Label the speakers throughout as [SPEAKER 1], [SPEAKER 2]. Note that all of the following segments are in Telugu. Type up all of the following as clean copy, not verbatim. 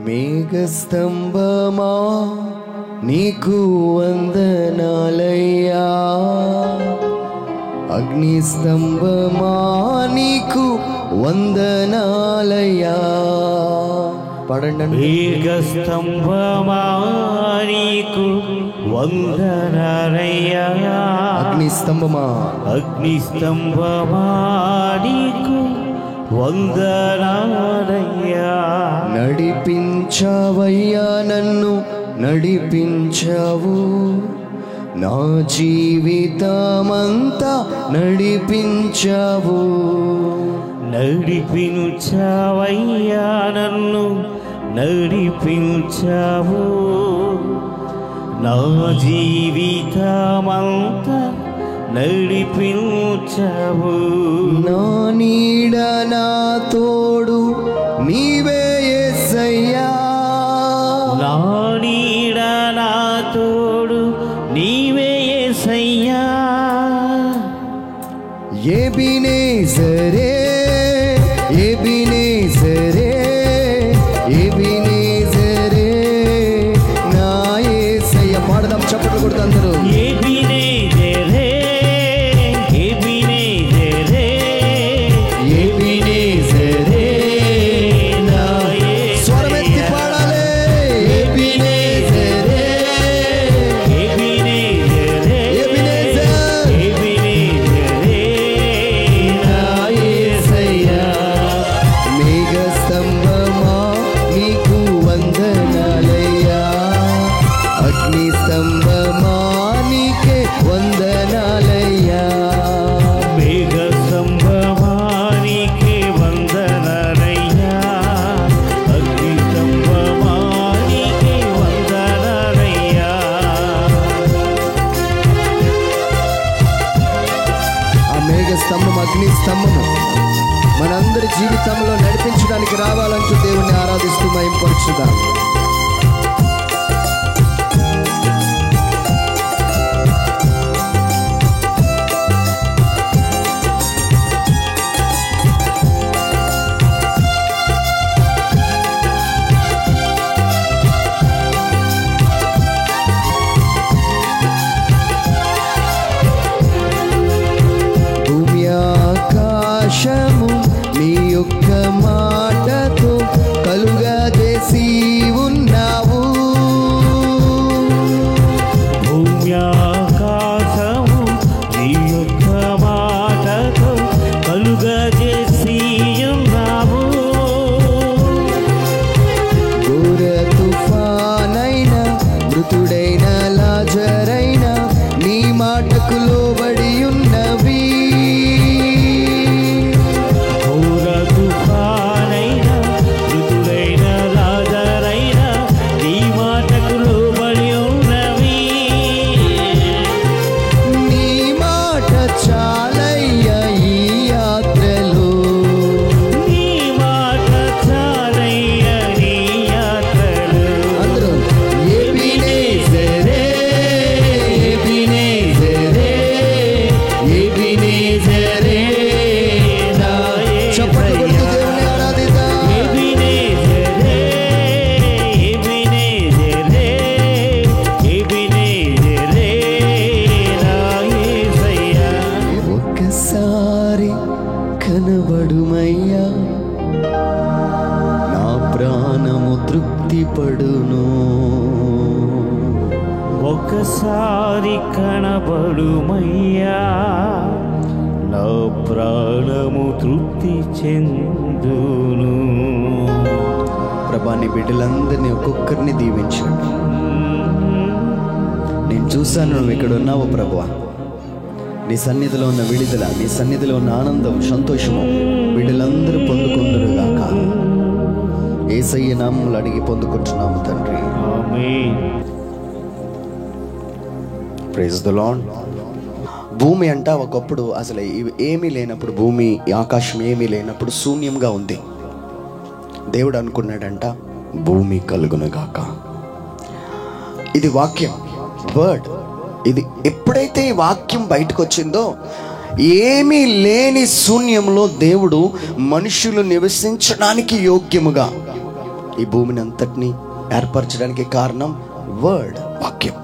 [SPEAKER 1] మేఘస్తంభమా నీకు వందనాలయ్యా, అగ్నిస్తంభమా నీకు వందనాలయ్యా. పాడండి.
[SPEAKER 2] మేఘస్తంభమా నీకు వందనాలయ్యా,
[SPEAKER 1] అగ్నిస్తంభమా
[SPEAKER 2] నీకు వందనాలయ్యా.
[SPEAKER 1] నడిపించావయ్యా, నన్ను నడిపించావు, నా జీవితమంతా నడిపించావు.
[SPEAKER 2] నడిపించావయ్యా, నన్ను నడిపించావు, నా జీవితమంతా నడిపించావు.
[SPEAKER 1] నా నీడ నా తోడు నీవే యేసయ్యా,
[SPEAKER 2] నా నీడ నా తోడు నీవే యేసయ్యా.
[SPEAKER 1] ఎబినేజరే ఎబినేజరే ఎబినేజరే నా యేసయ్య. పాడదాం చప్పట్లు కొడుతూ అందరూ.
[SPEAKER 2] ఎబినేజరే ఎబినేజరే
[SPEAKER 1] ఎబినేజరే నా యేసయ్య. స్వరమెత్తి పాడాలి. ఎబినేజరే
[SPEAKER 2] ఎబినేజరే
[SPEAKER 1] ఎబినేజర్
[SPEAKER 2] ఎబినేజరే
[SPEAKER 1] నా యేసయ్య. మేఘస్తంభమా నీకు వందనాలయ్యా, అగ్నిస్తంభమా నీకే వందనాలయ్యా.
[SPEAKER 2] మేఘస్తంభమా నీకే వందనాలయ్యా, అగ్నిస్తంభమా నీకే వందనాలయ్యా.
[SPEAKER 1] ఆ మేఘస్తంభం అగ్నిస్తంభము మనందరి జీవితంలో నడిపించడానికి రావాలంటూ దేవుణ్ణి ఆరాధిస్తూ మహింపరచుదాం. భూమి ఆకాశము నీ యొక్క మాటతో కలుగజేసి ఉన్నావు.
[SPEAKER 2] భూమి ఆకాశము నీ యొక్క మాటతో కలుగజేసి ఉన్నావు.
[SPEAKER 1] ఘోర తుఫానైనా మృతుడైన లాజరైనా నీ మాటకు లోబడి ఉన్నవి.
[SPEAKER 2] ఘోర తుఫానైనా మృతుడైన లాజరైనా నీ మాటకు లోబడి ఉన్నవి.
[SPEAKER 1] నీ మాట చాలయ్యా ఈ యాత్రలో,
[SPEAKER 2] నీ మాట చాలయ్యా నీ యాత్రలో.
[SPEAKER 1] అందరూ ఎబినేజరే ఎబినేజరే ఎబినేజరే నా చప్పట్లు కొడుతూ దేవుని ఆరాధిద్దాం.
[SPEAKER 2] ఎబినేజరే ఎబినేజరే ఎబినేజరే నా యేసయ్యా.
[SPEAKER 1] ఒక్కసారి కనబడుమయ్యా, నా ప్రాణము తృప్తి పడును.
[SPEAKER 2] ఒకసారి కనబడుమయ్యా, నా ప్రాణము తృప్తి చెందును.
[SPEAKER 1] ప్రభా, నీ బిడ్డలందరినీ ఒక్కొక్కరిని దీవించండి. నేను చూశాను నువ్వు ఇక్కడ ఉన్నావు ప్రభువా. నీ సన్నిధిలో ఉన్న విడుదల, నీ సన్నిధిలో ఉన్న ఆనందం, సంతోషము బిడ్డలందరూ పొందుకుందరుగాక. యేసయ్య నామములో అడిగి పొందుకుంటున్నాము తండ్రి.
[SPEAKER 2] ఆమేన్.
[SPEAKER 1] Praise the Lord. భూమి అంట ఒకప్పుడు అసలు ఏమీ లేనప్పుడు, భూమి ఆకాశం ఏమీ లేనప్పుడు శూన్యంగా ఉంది. దేవుడు అనుకున్నాడంట భూమి కలుగునుగాక. ఇది వాక్యం, వర్డ్. ఇది ఎప్పుడైతే ఈ వాక్యం బయటకు వచ్చిందో ఏమీ లేని శూన్యంలో దేవుడు మనుషులు నివసించడానికి యోగ్యముగా ఈ భూమిని అంతటినీ ఏర్పరచడానికి కారణం వర్డ్, వాక్యం.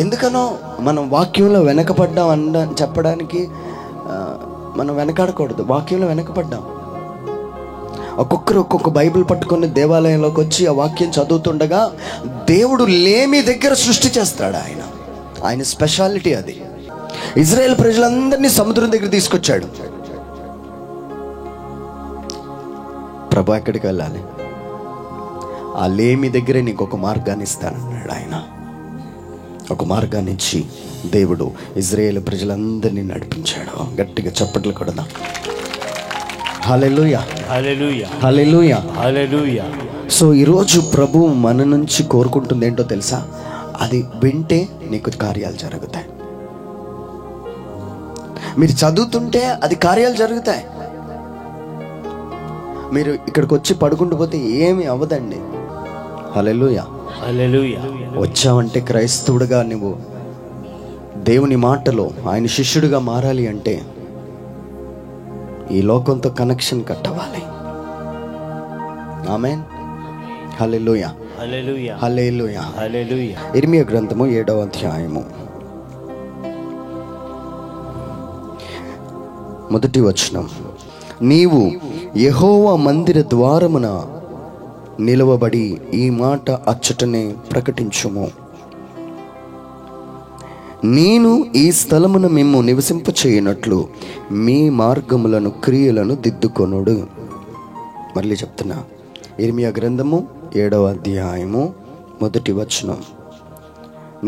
[SPEAKER 1] ఎందుకనో మనం వాక్యంలో వెనకపడ్డాం చెప్పడానికి మనం వెనకాడకూడదు. వాక్యంలో వెనకపడ్డాం. ఒక్కొక్కరు ఒక్కొక్క బైబిల్ పట్టుకొని దేవాలయంలోకి వచ్చి ఆ వాక్యం చదువుతుండగా దేవుడు లేమి దగ్గర సృష్టి చేస్తాడు. ఆయన స్పెషాలిటీ అది. ఇజ్రాయేల్ ప్రజలందరినీ సముద్రం దగ్గర తీసుకొచ్చాడు. ప్రభు ఎక్కడికి వెళ్ళాలి? ఆ లేమి దగ్గరే నీకు ఒక మార్గాన్ని ఇస్తానన్నాడు ఆయన. ఒక మార్గాన్ని ఇచ్చి దేవుడు ఇజ్రాయేల్ ప్రజలందరినీ నడిపించాడు. గట్టిగా చప్పట్లు కొడదాం. హల్లెలూయా,
[SPEAKER 2] హల్లెలూయా,
[SPEAKER 1] హల్లెలూయా,
[SPEAKER 2] హల్లెలూయా.
[SPEAKER 1] సో ఈరోజు ప్రభు మన నుంచి కోరుకుంటుంది ఏంటో తెలుసా? అది వింటే నీకు కార్యాలు జరుగుతాయి. మీరు చదువుతుంటే అది కార్యాలు జరుగుతాయి. మీరు ఇక్కడికి వచ్చి పడుకుంటూ పోతే ఏమి అవ్వదండి. హల్లెలూయా,
[SPEAKER 2] హల్లెలూయా.
[SPEAKER 1] వచ్చావంటే క్రైస్తవుడిగా నువ్వు దేవుని మాటలో ఆయన శిష్యుడిగా మారాలి అంటే ఈ లోకంతో కనెక్షన్ కట్టవాలి. ఆమేన్. హల్లెలూయా,
[SPEAKER 2] హల్లెలూయా,
[SPEAKER 1] హల్లెలూయా,
[SPEAKER 2] హల్లెలూయా.
[SPEAKER 1] ఇర్మియా గ్రంథము 7వ అధ్యాయము 1వ వచనం. నీవు యెహోవా మందిర ద్వారమున నిలవబడి ఈ మాట అచ్చటనే ప్రకటించుము. నేను ఈ స్థలమున మేము నివసింప చేయనట్లు మీ మార్గములను క్రియలను దిద్దుకొనుడు. మళ్ళీ చెప్తున్నా, ఇర్మియా గ్రంథము 7వ అధ్యాయము 1వ వచనం.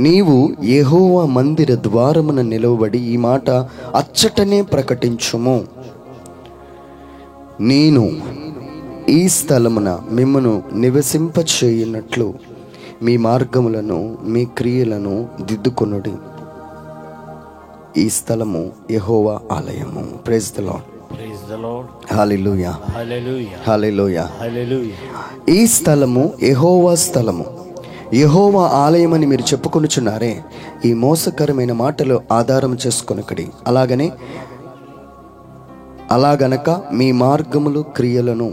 [SPEAKER 1] నీవు యెహోవా మందిర ద్వారమున నిలవబడి ఈ మాట అచ్చటనే ప్రకటించుము. నేను ఈ స్థలమున మిమ్మను నివసింప చేయనట్లు మీ మార్గములను మీ క్రియలను దిద్దుకొనుడి. ఈ స్థలము యెహోవా ఆలయము. Praise the Lord.
[SPEAKER 2] Praise the Lord.
[SPEAKER 1] Hallelujah,
[SPEAKER 2] hallelujah,
[SPEAKER 1] hallelujah.
[SPEAKER 2] Hallelujah.
[SPEAKER 1] ఈ స్థలము యెహోవా స్థలము, యెహోవా ఆలయం అని మీరు చెప్పుకొనుచున్నారే. ఈ మోసకరమైన మాటలు ఆధారం చేసుకొనకడి. అలాగనక మీ మార్గములు క్రియలను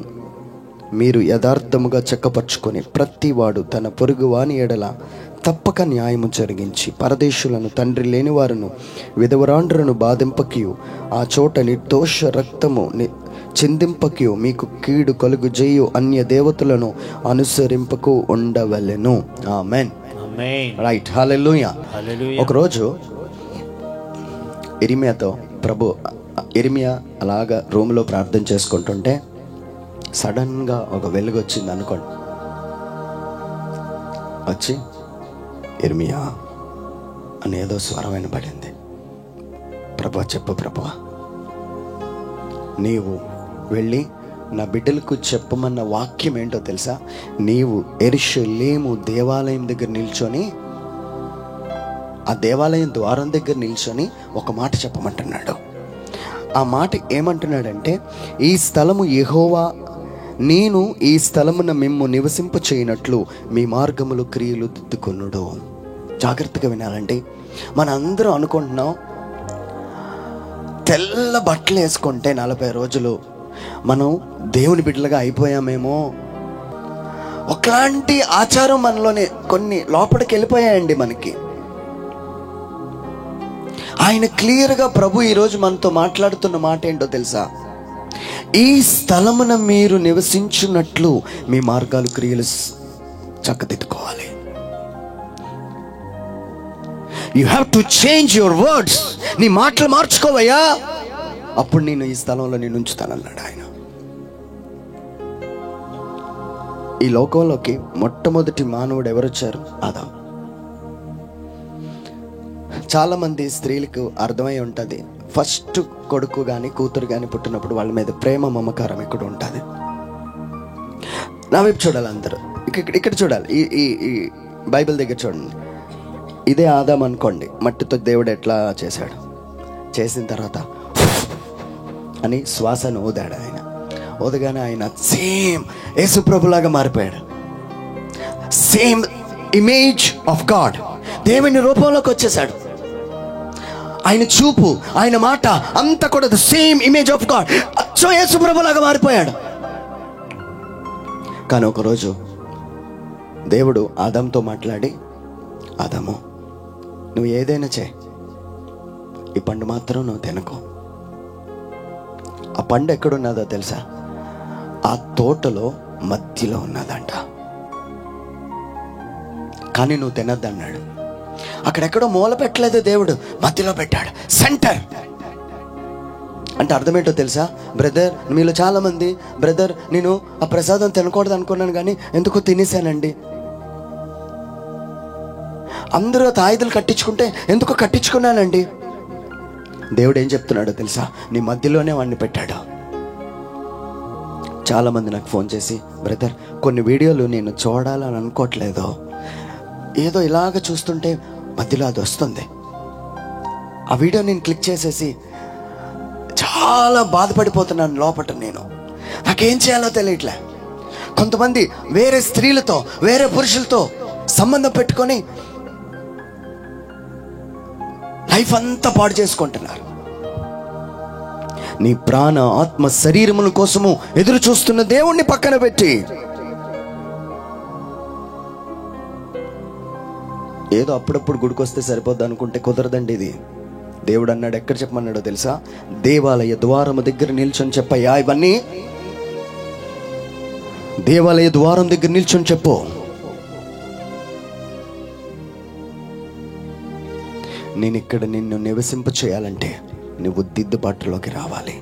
[SPEAKER 1] మీరు యథార్థముగా చెక్కపరుచుకొని ప్రతివాడు తన పొరుగువాని ఎడల తప్పక న్యాయము జరిగించి పరదేశులను, తండ్రి లేని వారును, విధవరాండ్రులను బాధింపకియు, ఆ చోట నిర్దోష రక్తము చిందింపకియు, మీకు కీడు కలుగు చేయు అన్య దేవతలను అనుసరింపకు ఉండవలెను. ఆమేన్, రైట్. హల్లెలూయా. ఒకరోజు ఇర్మియా అలాగా రూమ్లో ప్రార్థన చేసుకుంటుంటే సడన్గా ఒక వెలుగు వచ్చింది అనుకోండి. వచ్చి ఇర్మియా అనేదో స్వరం వినబడింది. ప్రభా చెప్పు ప్రభా, నీవు వెళ్ళి నా బిడ్డలకు చెప్పమన్న వాక్యం ఏంటో తెలుసా? నీవు యెరూషలేము దేవాలయం దగ్గర నిల్చొని, ఆ దేవాలయం ద్వారం దగ్గర నిల్చొని ఒక మాట చెప్పమంటున్నాడు. ఆ మాట ఏమంటున్నాడంటే, ఈ స్థలము యెహోవా, నేను ఈ స్థలమున మిమ్ము నివసింప చేయనట్లు మీ మార్గములు క్రియలు దిద్దుకొనుడు. జాగ్రత్తగా వినాలండి. మన అందరం అనుకుంటున్నాం తెల్ల బట్టలు వేసుకుంటే 40 రోజులు మనం దేవుని బిడ్డలుగా అయిపోయామేమో. ఒకలాంటి ఆచారం మనలోనే కొన్ని లోపలికి వెళ్ళిపోయాయండి మనకి. ఆయన క్లియర్గా ప్రభు ఈరోజు మనతో మాట్లాడుతున్న మాట ఏంటో తెలుసా? ఈ స్థలమున మీరు నివసించున్నట్లు మీ మార్గాలు క్రియలు చక్కదిద్దుకోవాలి. You have to change your words. నీ మాటలు మార్చుకోవయ్యా, అప్పుడు నేను ఈ స్థలంలో నేను ఉంచుతానన్నాడు ఆయన. ఈ లోకంలోకి మొట్టమొదటి మానవుడు ఎవరొచ్చారు? ఆదాం. చాలామంది స్త్రీలకు అర్థమై ఉంటుంది, ఫస్ట్ కొడుకు కానీ కూతురు కానీ పుట్టినప్పుడు వాళ్ళ మీద ప్రేమ మమకారం ఇక్కడ ఉంటుంది. నా వైపు చూడాలి అందరూ, ఇక్కడ చూడాలి. ఈ బైబిల్ దగ్గర చూడండి. ఇదే ఆదాం అనుకోండి. మట్టితో దేవుడు ఎట్లా చేశాడు? చేసిన తర్వాత అని శ్వాసను ఊదాడు ఆయన. ఊదగానే ఆయన సేమ్ యేసుప్రభులాగా మారిపోయాడు. సేమ్ ఇమేజ్ ఆఫ్ గాడ్, దేవుని రూపంలోకి వచ్చేసాడు. ఆయన చూపు, ఆయన మాట అంతా కూడా the same image of God. అచ్చం యేసుప్రభులాగా మారిపోయాడు. కానీ ఒకరోజు దేవుడు ఆదాంతో మాట్లాడి, ఆదాము, నువ్వు ఏదైనా చేయి, ఈ పండు మాత్రం నువ్వు తినకు. ఆ పండు ఎక్కడున్నదో తెలుసా? ఆ తోటలో మధ్యలో ఉన్నదంట. కానీ నువ్వు తినద్దన్నాడు. అక్కడెక్కడో మూల పెట్టలేదు దేవుడు, మధ్యలో పెట్టాడు, సెంటర్. అంటే అర్థమేంటో తెలుసా బ్రదర్? మీలో చాలా మంది, బ్రదర్ నేను ఆ ప్రసాదం తినకూడదు అనుకున్నాను కానీ ఎందుకో తినేసానండి. అందరూ తాయిదులు కట్టించుకుంటే ఎందుకో కట్టించుకున్నానండి. దేవుడు ఏం చెప్తున్నాడో తెలుసా? నీ మధ్యలోనే వాడిని పెట్టాడు. చాలామంది నాకు ఫోన్ చేసి, బ్రదర్ కొన్ని వీడియోలు నేను చూడాలని అనుకోవట్లేదు, ఏదో ఇలాగ చూస్తుంటే మధ్యలో అది వస్తుంది, ఆ వీడియో నేను క్లిక్ చేసేసి చాలా బాధపడిపోతున్నాను లోపట. నాకేం చేయాలో తెలియట్లే. కొంతమంది వేరే స్త్రీలతో, వేరే పురుషులతో సంబంధం పెట్టుకొని లైఫ్ అంతా పాడు చేసుకుంటున్నారు. నీ ప్రాణ ఆత్మ శరీరముల కోసము ఎదురు చూస్తున్న దేవుణ్ణి పక్కన పెట్టి ఏదో అప్పుడప్పుడు గుడికొస్తే సరిపోద్ది అనుకుంటే కుదరదండి. ఇది దేవుడు అన్నాడు. ఎక్కడ చెప్పమన్నాడో తెలుసా? దేవాలయ ద్వారము దగ్గర నిల్చొని చెప్పయ్యా, ఇవన్నీ దేవాలయ ద్వారం దగ్గర నిల్చొని చెప్పు. నేను ఇక్కడ నిన్ను నివసింప చేయాలంటే నువ్వు దిద్దుబాటులోకి రావాలి.